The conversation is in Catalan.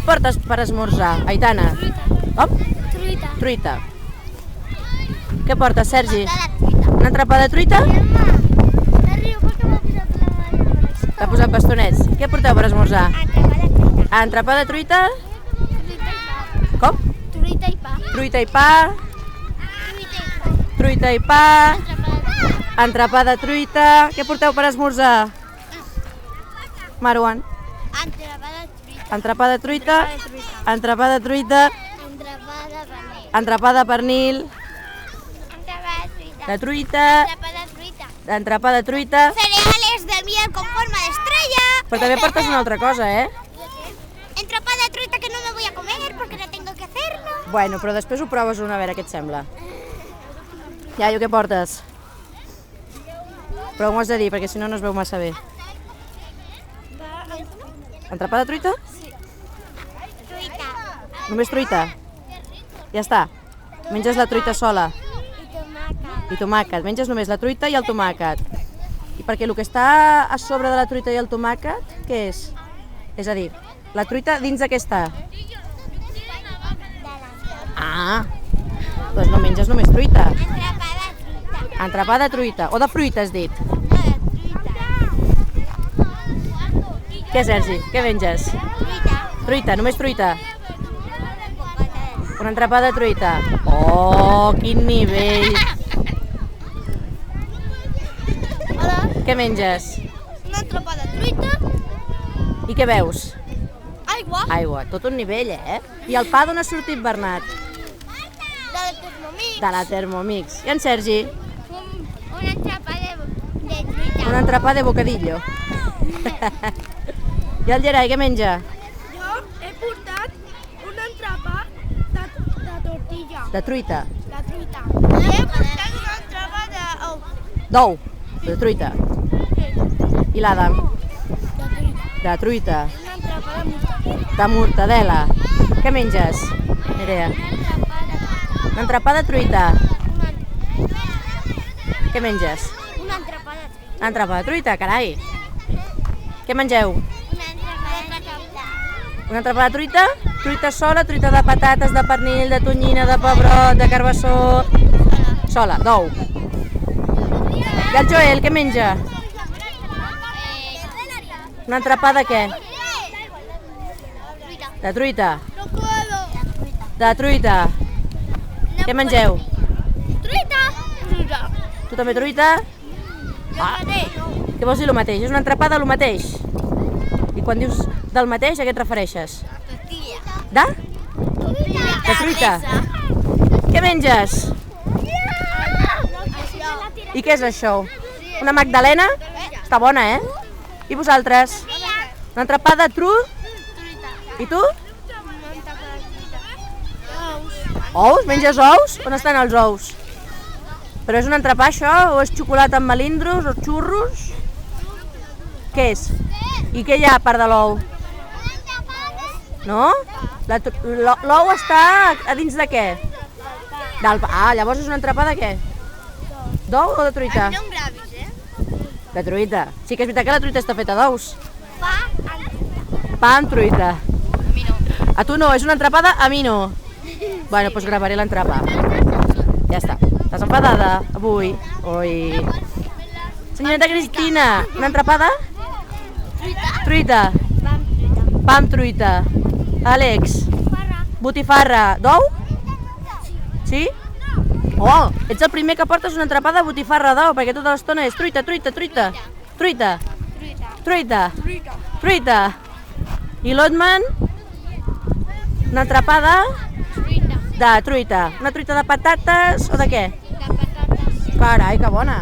portes per esmorzar, Aitana? Com? Truita. Truita. Què portes, Sergi? Truita. Un entrepà de truita? No riu perquè m'ha posat la mare per això. T'ha posat bastonets. Què porteu per esmorzar? Entrepà de truita. Entrepà de truita? Truita i pa. Com? Truita i pa. Truita i pa. Truita i pa. Truita i pa. Entrepà de truita. Entrepà de truita. Què porteu per esmorzar? Marwan? Entrepà de truita. Entrepà de truita. Entrepà de truita. Entrepà Entrepà de pernil. de pernil. Entrepà de truita. De truita. Entrepà de truita. Entrepà de truita. Cereales de miel con forma de estrella. Però també portes una altra cosa, eh? Entrepà de truita que no me voy a comer porque no tengo que hacerlo. Bueno, però després ho proves una, a veure què et sembla. Iaio, què portes? Però m'ho has de dir, perquè si no, no es veu massa bé. Entrepà de truita? Truita. Només truita? Ja està. Menges la truita sola. I tomàquet. I tomàquet. Menges només la truita i el tomàquet. I perquè el que està a sobre de la truita i el tomàquet, què és? És a dir, la truita dins de què està? Ah, doncs no menges només truita. Entrepà de truita. Entrepà de truita. O de fruita, has dit. No, de truita. Què, Sergi? Què menges? Truita. Truita, només truita. Un entrepà de truita. Oh, quin nivell! Hola. Què menges? Un entrepà de truita. I què veus? Aigua. Aigua, tot un nivell, eh? I el pa d'on ha sortit, Bernat? De Thermomix. De la Thermomix. I en Sergi? Un entrepà de truita. Un entrepà de bocadillo. I el Gerai, què menja? Jo he portat un entrepà de tortilla, De truita. de truita. He portat un entrepà d'ou. D'ou. De truita. I l'Adam? De truita. De truita. Un entrepà de mortadela. De mortadela. Què menges, Nerea? Un entrepà de truita. Què menges? Un entrepà de truita. Entrepà de truita, carai. Què mengeu? Un entrepà de truita. Un entrepà de truita? Truita sola, truita de patates, de pernil, de tonyina, de pebrot, de carbassó... Sola, d'ou. I el Joel, què menja? Un entrepà de què? De truita. No puedo. De truita. Què mengeu? Truita. Truita. Tu també truita? Ah, què vols dir el mateix? És una entrepà de lo mateix. I quan dius del mateix, a què et refereixes? Tortilla. De? De truita. Què menges? I què és això? Una magdalena? Està bona, eh? I vosaltres? Un entrepà de I tu? Ous? Menges ous? On estan els ous? Però és un entrepà això? O és xocolata amb melindros o xurros? Què és? I què hi ha a part de l'ou? No? L'ou està a dins de què? Del pa. Ah, llavors és un entrepà de què? D'ou o de truita? No em gravis, De truita. Sí que és veritat que la truita està feta d'ous. Pa. Pa amb truita. A mi no. A tu no, és una entrepada, a mi no. Bueno, doncs gravaré l'entrepà. Ja està. Estàs enfadada avui? Ui. Senyoreta Cristina, una entrepada? Truita. Pa amb truita. Àlex, botifarra. D'ou? Sí? Oh, ets el primer que portes una entrepada de botifarra d'ou, perquè tota l'estona és truita, truita, truita. Truita. Truita. Truita. I l'Otman? Una entrepada de truita. Una truita de patates o de què? De patates. Carai, que bona.